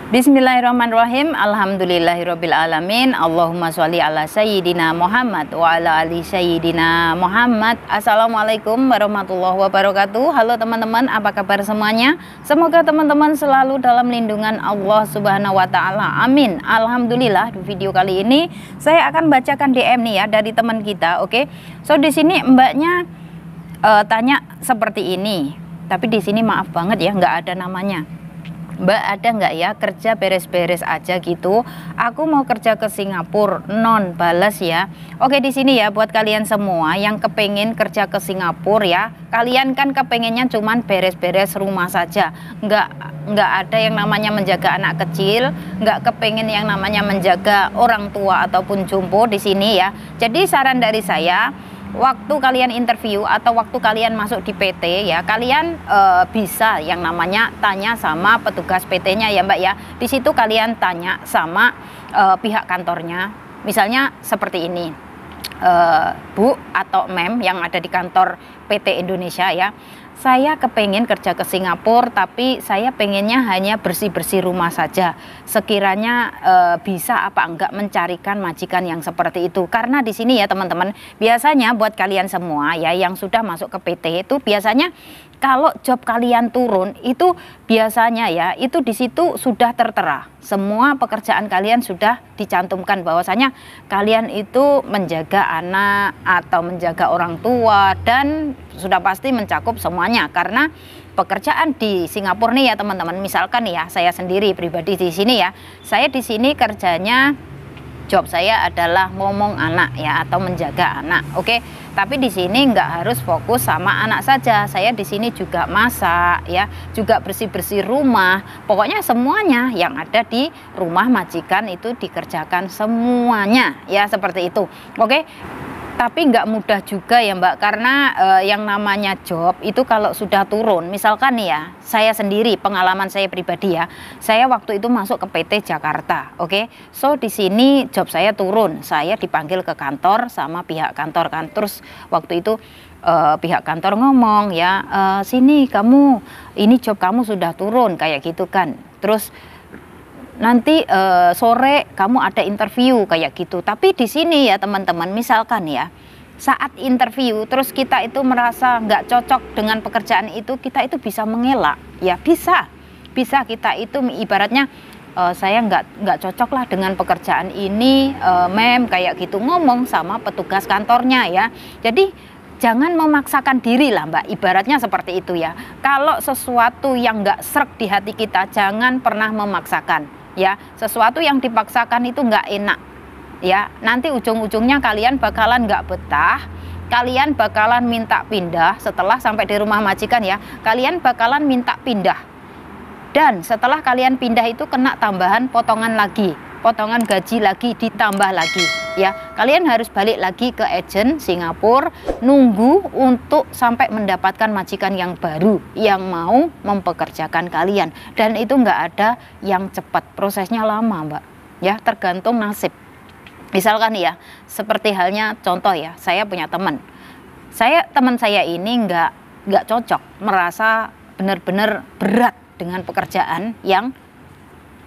Bismillahirrahmanirrahim. Alhamdulillahirabbil alamin. Allahumma sholli ala sayyidina Muhammad wa ala ali sayyidina Muhammad. Assalamualaikum warahmatullahi wabarakatuh. Halo teman-teman, apa kabar semuanya? Semoga teman-teman selalu dalam lindungan Allah Subhanahu wa taala. Amin. Alhamdulillah, di video kali ini saya akan bacakan DM nih ya dari teman kita, oke? So di sini mbaknya tanya seperti ini. Tapi di sini maaf banget ya, nggak ada namanya. Mbak, ada nggak ya kerja beres-beres aja gitu? Aku mau kerja ke Singapura, non balas ya. Oke, di sini ya buat kalian semua yang kepengen kerja ke Singapura ya. Kalian kan kepengennya cuman beres-beres rumah saja. Nggak ada yang namanya menjaga anak kecil, nggak kepengen yang namanya menjaga orang tua ataupun jompo di sini ya. Jadi saran dari saya, waktu kalian interview atau waktu kalian masuk di PT ya, kalian bisa yang namanya tanya sama petugas PT-nya ya Mbak ya. Di situ kalian tanya sama pihak kantornya. Misalnya seperti ini, Bu atau Mem yang ada di kantor PT Indonesia ya. Saya kepengen kerja ke Singapura, tapi saya pengennya hanya bersih-bersih rumah saja. Sekiranya bisa apa enggak mencarikan majikan yang seperti itu. Karena di sini ya teman-teman, biasanya buat kalian semua ya yang sudah masuk ke PT itu biasanya kalau job kalian turun itu biasanya ya itu di situ sudah tertera. Semua pekerjaan kalian sudah dicantumkan bahwasanya kalian itu menjaga anak atau menjaga orang tua dan sudah pasti mencakup semuanya. Karena pekerjaan di Singapura nih ya teman-teman, misalkan nih ya saya sendiri pribadi di sini ya, saya di sini kerjanya job saya adalah ngomong anak ya atau menjaga anak, oke. Tapi di sini nggak harus fokus sama anak saja. Saya di sini juga masak ya, juga bersih-bersih rumah. Pokoknya semuanya yang ada di rumah majikan itu dikerjakan semuanya ya seperti itu, oke. Tapi nggak mudah juga ya Mbak, karena yang namanya job itu kalau sudah turun, misalkan nih ya, saya sendiri pengalaman saya pribadi ya, saya waktu itu masuk ke PT Jakarta, oke. So di sini job saya turun, saya dipanggil ke kantor sama pihak kantor kan, terus waktu itu pihak kantor ngomong ya, sini kamu, ini job kamu sudah turun kayak gitu kan, terus nanti sore kamu ada interview kayak gitu. Tapi di sini ya teman-teman, misalkan ya saat interview terus kita itu merasa nggak cocok dengan pekerjaan itu, kita itu bisa mengelak ya, bisa kita itu ibaratnya saya nggak cocok lah dengan pekerjaan ini, Mem, kayak gitu, ngomong sama petugas kantornya ya. Jadi jangan memaksakan diri lah Mbak, ibaratnya seperti itu ya. Kalau sesuatu yang nggak srek di hati kita, jangan pernah memaksakan ya. Sesuatu yang dipaksakan itu nggak enak ya, nanti ujung-ujungnya kalian bakalan nggak betah, kalian bakalan minta pindah. Setelah sampai di rumah majikan ya, kalian bakalan minta pindah, dan setelah kalian pindah itu kena tambahan potongan lagi, potongan gaji lagi, ditambah lagi ya. Kalian harus balik lagi ke agen Singapura, nunggu untuk sampai mendapatkan majikan yang baru yang mau mempekerjakan kalian. Dan itu nggak ada yang cepat, prosesnya lama Mbak ya, tergantung nasib. Misalkan ya, seperti halnya contoh ya, saya punya teman saya ini nggak cocok, merasa benar-benar berat dengan pekerjaan yang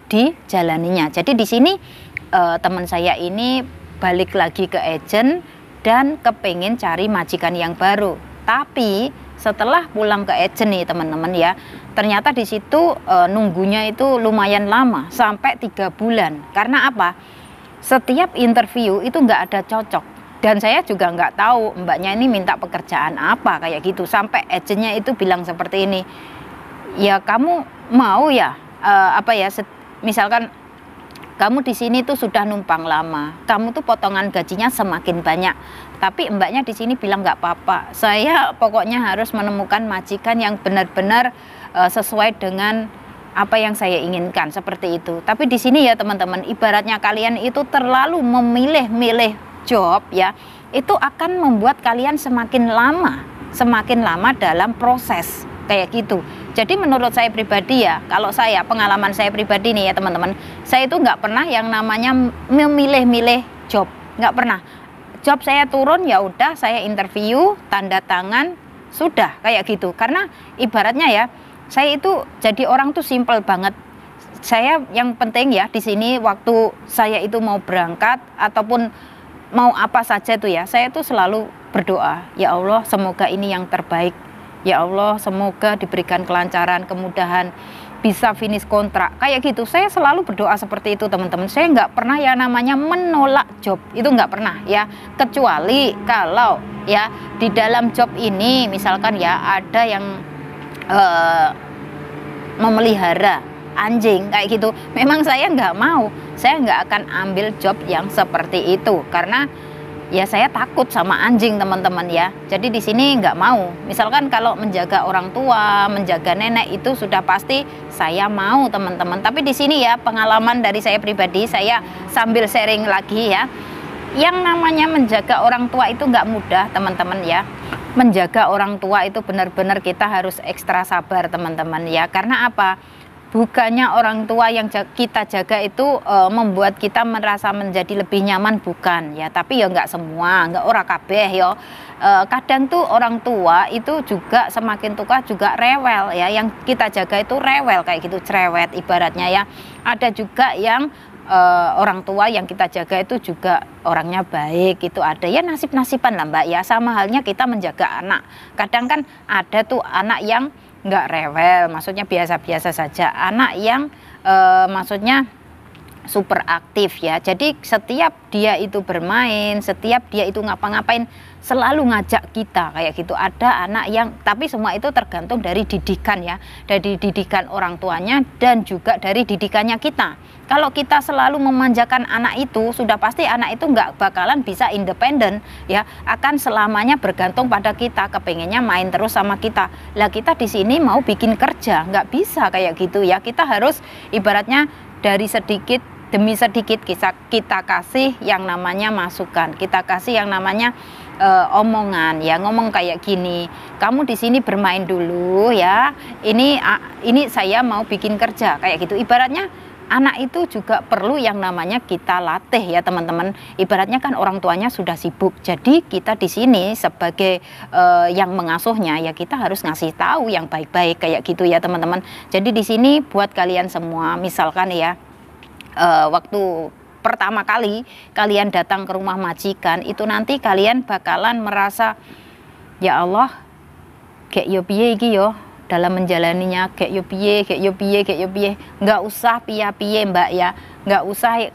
dijalaninya. Jadi di sini teman saya ini balik lagi ke agen dan kepengen cari majikan yang baru. Tapi setelah pulang ke agen nih teman-teman ya, ternyata di situ nunggunya itu lumayan lama, sampai 3 bulan. Karena apa? Setiap interview itu nggak ada cocok. Dan saya juga nggak tahu mbaknya ini minta pekerjaan apa kayak gitu. Sampai agennya itu bilang seperti ini, ya kamu mau ya misalkan kamu di sini tuh sudah numpang lama, kamu tuh potongan gajinya semakin banyak. Tapi mbaknya di sini bilang nggak apa-apa, saya pokoknya harus menemukan majikan yang benar-benar sesuai dengan apa yang saya inginkan, seperti itu. Tapi di sini ya teman-teman, ibaratnya kalian itu terlalu memilih-milih job ya, itu akan membuat kalian semakin lama dalam proses kayak gitu. Jadi menurut saya pribadi ya, kalau saya, pengalaman saya pribadi nih ya teman-teman, saya itu nggak pernah yang namanya memilih-milih job, nggak pernah. Job saya turun ya udah saya interview, tanda tangan, sudah kayak gitu. Karena ibaratnya ya, saya itu jadi orang tuh simple banget. Saya yang penting ya di sini waktu saya itu mau berangkat ataupun mau apa saja tuh ya, saya tuh selalu berdoa, ya Allah semoga ini yang terbaik, ya Allah semoga diberikan kelancaran, kemudahan, bisa finish kontrak kayak gitu. Saya selalu berdoa seperti itu teman-teman. Saya nggak pernah ya namanya menolak job, itu nggak pernah ya, kecuali kalau ya di dalam job ini misalkan ya ada yang memelihara anjing kayak gitu, memang saya nggak mau, saya nggak akan ambil job yang seperti itu karena ya saya takut sama anjing teman-teman ya. Jadi di sini nggak mau. Misalkan kalau menjaga orang tua, menjaga nenek itu sudah pasti saya mau teman-teman. Tapi di sini ya pengalaman dari saya pribadi, saya sambil sharing lagi ya. Yang namanya menjaga orang tua itu nggak mudah teman-teman ya. Menjaga orang tua itu benar-benar kita harus ekstra sabar teman-teman ya. Karena apa? Bukannya orang tua yang kita jaga itu membuat kita merasa menjadi lebih nyaman, bukan ya, tapi ya nggak semua, nggak ora kabeh ya. Kadang tuh orang tua itu juga semakin tua juga rewel ya, yang kita jaga itu rewel kayak gitu, cerewet ibaratnya ya. Ada juga yang orang tua yang kita jaga itu juga orangnya baik, itu ada ya, nasib-nasiban lah Mbak ya. Sama halnya kita menjaga anak, kadang kan ada tuh anak yang nggak rewel, maksudnya biasa-biasa saja, anak yang maksudnya super aktif ya. Jadi setiap dia itu bermain, setiap dia itu ngapa-ngapain selalu ngajak kita kayak gitu. Ada anak yang, tapi semua itu tergantung dari didikan ya, dari didikan orang tuanya dan juga dari didikannya kita. Kalau kita selalu memanjakan anak itu, sudah pasti anak itu nggak bakalan bisa independen ya, akan selamanya bergantung pada kita, kepengennya main terus sama kita. Lah kita di sini mau bikin kerja nggak bisa kayak gitu ya. Kita harus ibaratnya dari sedikit demi sedikit kita kasih yang namanya masukan, kita kasih yang namanya omongan ya, ngomong kayak gini, kamu di sini bermain dulu ya, ini saya mau bikin kerja kayak gitu. Ibaratnya anak itu juga perlu yang namanya kita latih ya teman-teman. Ibaratnya kan orang tuanya sudah sibuk, jadi kita di sini sebagai yang mengasuhnya ya, kita harus ngasih tahu yang baik-baik kayak gitu ya teman-teman. Jadi di sini buat kalian semua, misalkan ya waktu pertama kali kalian datang ke rumah majikan itu, nanti kalian bakalan merasa ya Allah kayak yo piye iki yo dalam menjalaninya, kayak yo piye, nggak usah piye Mbak ya, nggak usah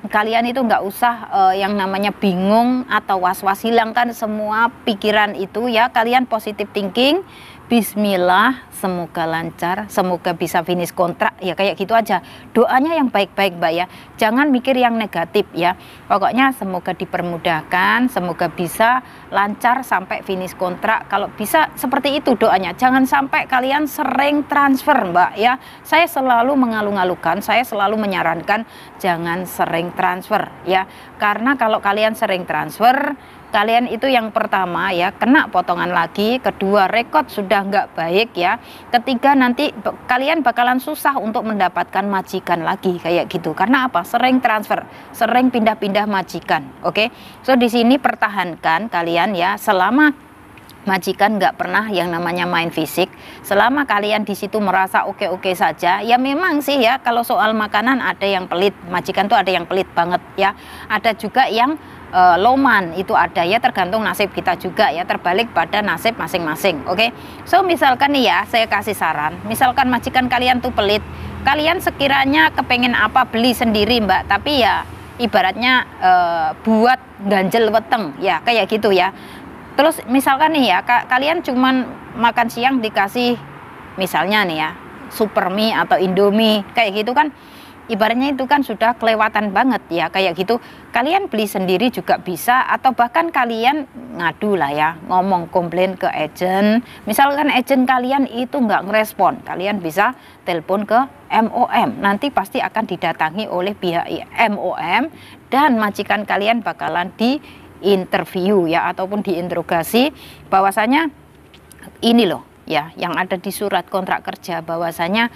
kalian itu nggak usah yang namanya bingung atau was-was, hilangkan semua pikiran itu ya, kalian positive thinking, bismillah, semoga lancar, semoga bisa finish kontrak ya, kayak gitu aja. Doanya yang baik-baik Mbak ya, jangan mikir yang negatif ya. Pokoknya semoga dipermudahkan, semoga bisa lancar sampai finish kontrak. Kalau bisa seperti itu doanya. Jangan sampai kalian sering transfer Mbak ya. Saya selalu mengalu-alukan, saya selalu menyarankan jangan sering transfer ya. Karena kalau kalian sering transfer, kalian itu yang pertama ya kena potongan lagi, kedua rekod sudah nggak baik ya, ketiga nanti kalian bakalan susah untuk mendapatkan majikan lagi kayak gitu. Karena apa? Sering transfer, sering pindah-pindah majikan. Oke, so di sini pertahankan kalian ya, selama majikan nggak pernah yang namanya main fisik, selama kalian di situ merasa oke-oke saja ya. Memang sih ya kalau soal makanan ada yang pelit, majikan tuh ada yang pelit banget ya, ada juga yang loman, itu ada ya, tergantung nasib kita juga ya, terbalik pada nasib masing-masing. Oke, so misalkan nih ya, saya kasih saran, misalkan majikan kalian tuh pelit, kalian sekiranya kepengen apa beli sendiri Mbak, tapi ya ibaratnya buat ganjel weteng ya, kayak gitu ya. Terus misalkan nih ya, kalian cuman makan siang dikasih misalnya nih ya super mie atau indomie kayak gitu kan, ibaratnya itu kan sudah kelewatan banget ya, kayak gitu. Kalian beli sendiri juga bisa, atau bahkan kalian ngadu lah ya, ngomong komplain ke agent. Misalkan agent kalian itu nggak ngerespon, kalian bisa telepon ke MOM, nanti pasti akan didatangi oleh pihak MOM dan majikan kalian bakalan di interview ya, ataupun diinterogasi bahwasanya ini loh ya yang ada di surat kontrak kerja, bahwasanya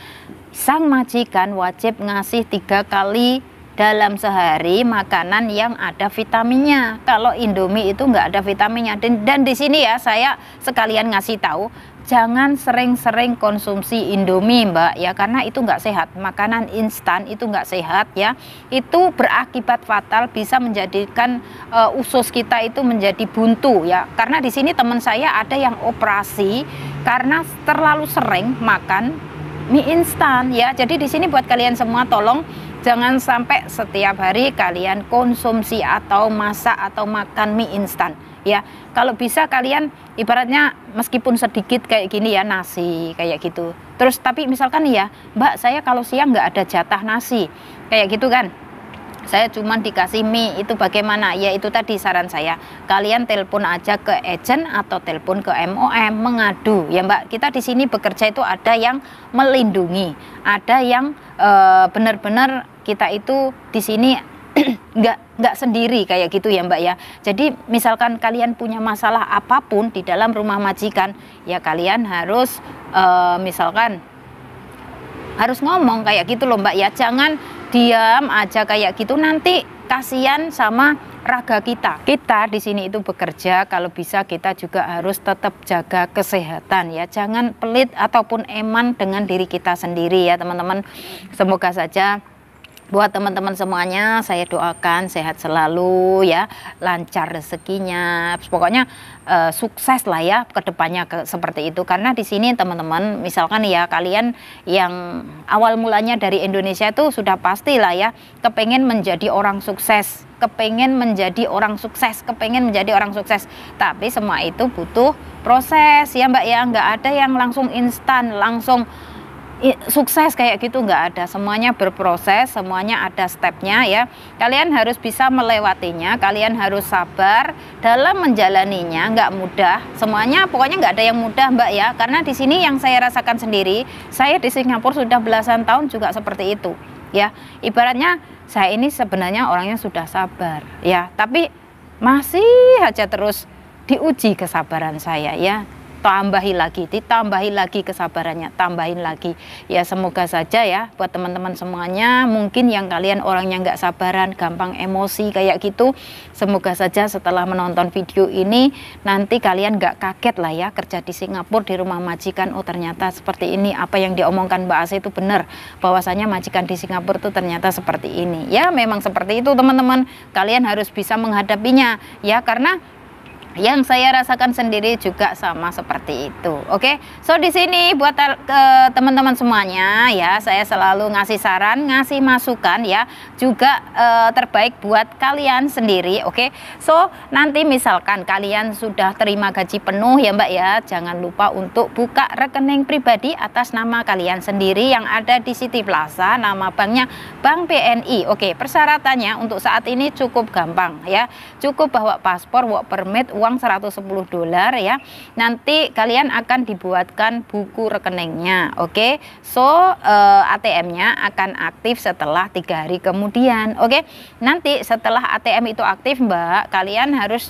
sang majikan wajib ngasih 3 kali dalam sehari makanan yang ada vitaminnya. Kalau Indomie itu nggak ada vitaminnya. Dan di sini ya saya sekalian ngasih tahu, jangan sering-sering konsumsi Indomie Mbak ya, karena itu nggak sehat. Makanan instan itu nggak sehat ya, itu berakibat fatal, bisa menjadikan usus kita itu menjadi buntu ya. Karena di sini teman saya ada yang operasi karena terlalu sering makan mie instan ya. Jadi di sini buat kalian semua, tolong jangan sampai setiap hari kalian konsumsi atau masak atau makan mie instan ya. Kalau bisa kalian ibaratnya meskipun sedikit kayak gini ya, nasi kayak gitu. Terus tapi misalkan ya, Mbak saya kalau siang nggak ada jatah nasi kayak gitu kan, saya cuma dikasih mie, itu bagaimana? Ya itu tadi saran saya, kalian telepon aja ke agent atau telepon ke MOM mengadu ya Mbak. Kita di sini bekerja itu ada yang melindungi, ada yang benar-benar kita itu di sini nggak sendiri kayak gitu ya Mbak ya. Jadi misalkan kalian punya masalah apapun di dalam rumah majikan ya, kalian harus misalkan harus ngomong kayak gitu loh Mbak ya. Jangan diam aja kayak gitu, nanti kasihan sama raga kita. Kita di sini itu bekerja, kalau bisa kita juga harus tetap jaga kesehatan ya. Jangan pelit ataupun eman dengan diri kita sendiri ya teman-teman. Semoga saja buat teman-teman semuanya saya doakan sehat selalu ya, lancar rezekinya, pokoknya sukses lah ya kedepannya seperti itu. Karena di sini teman-teman, misalkan ya kalian yang awal mulanya dari Indonesia itu sudah pasti lah ya kepengen menjadi orang sukses, kepengen menjadi orang sukses, kepengen menjadi orang sukses. Tapi semua itu butuh proses ya Mbak ya, nggak ada yang langsung instan langsung sukses kayak gitu, nggak ada. Semuanya berproses, semuanya ada stepnya ya. Kalian harus bisa melewatinya, kalian harus sabar dalam menjalaninya, nggak mudah semuanya, pokoknya nggak ada yang mudah Mbak ya. Karena di sini yang saya rasakan sendiri, saya di Singapura sudah belasan tahun juga seperti itu ya. Ibaratnya saya ini sebenarnya orangnya sudah sabar ya, tapi masih aja terus diuji kesabaran saya ya. Tambahi lagi, ditambahi lagi kesabarannya, tambahin lagi ya. Semoga saja ya buat teman-teman semuanya, mungkin yang kalian orangnya nggak sabaran, gampang emosi kayak gitu, semoga saja setelah menonton video ini nanti kalian nggak kaget lah ya kerja di Singapura di rumah majikan. Oh ternyata seperti ini, apa yang diomongkan Mbak Ase itu benar, bahwasanya majikan di Singapura itu ternyata seperti ini ya. Memang seperti itu teman-teman, kalian harus bisa menghadapinya ya, karena yang saya rasakan sendiri juga sama seperti itu. Oke, so di sini buat teman-teman semuanya ya, saya selalu ngasih saran, ngasih masukan ya, juga terbaik buat kalian sendiri. Oke, so nanti misalkan kalian sudah terima gaji penuh ya Mbak ya, jangan lupa untuk buka rekening pribadi atas nama kalian sendiri yang ada di City Plaza, nama banknya Bank BNI. Oke, persyaratannya untuk saat ini cukup gampang ya, cukup bawa paspor, work permit, uang $110 ya. Nanti kalian akan dibuatkan buku rekeningnya. Oke, so ATM-nya akan aktif setelah 3 hari kemudian. Oke, nanti setelah ATM itu aktif Mbak, kalian harus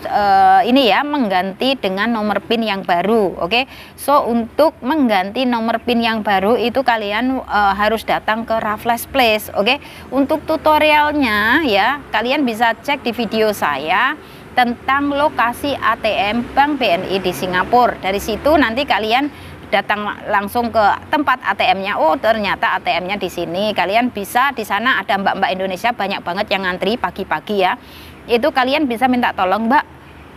ini ya, mengganti dengan nomor PIN yang baru. Oke, so untuk mengganti nomor PIN yang baru itu kalian harus datang ke Raffles Place. Oke, untuk tutorialnya ya kalian bisa cek di video saya tentang lokasi ATM Bank BNI di Singapura. Dari situ nanti kalian datang langsung ke tempat ATM-nya. Oh ternyata ATM-nya di sini. Kalian bisa, di sana ada mbak-mbak Indonesia banyak banget yang ngantri pagi-pagi ya. Itu kalian bisa minta tolong, Mbak,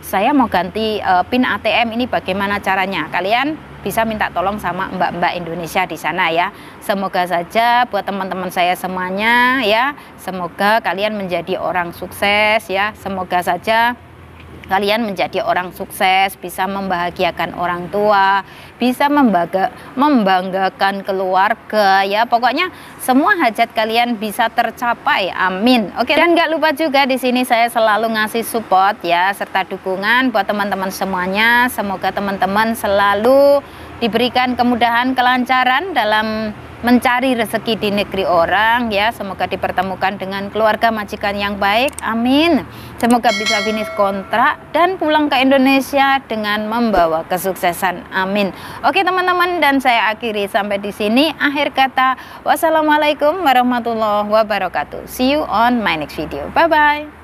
saya mau ganti PIN ATM ini, bagaimana caranya? Kalian bisa minta tolong sama mbak-mbak Indonesia di sana ya. Semoga saja buat teman-teman saya semuanya ya, semoga kalian menjadi orang sukses ya. Semoga saja kalian menjadi orang sukses, bisa membahagiakan orang tua, bisa membanggakan keluarga ya. Pokoknya semua hajat kalian bisa tercapai. Amin. Oke, dan nggak lupa juga di sini saya selalu ngasih support ya, serta dukungan buat teman-teman semuanya. Semoga teman-teman selalu diberikan kemudahan, kelancaran dalam mencari rezeki di negeri orang ya. Semoga dipertemukan dengan keluarga majikan yang baik, amin. Semoga bisa finish kontrak dan pulang ke Indonesia dengan membawa kesuksesan, amin. Oke teman-teman, dan saya akhiri sampai di sini. Akhir kata, wassalamualaikum warahmatullahi wabarakatuh. See you on my next video. Bye bye.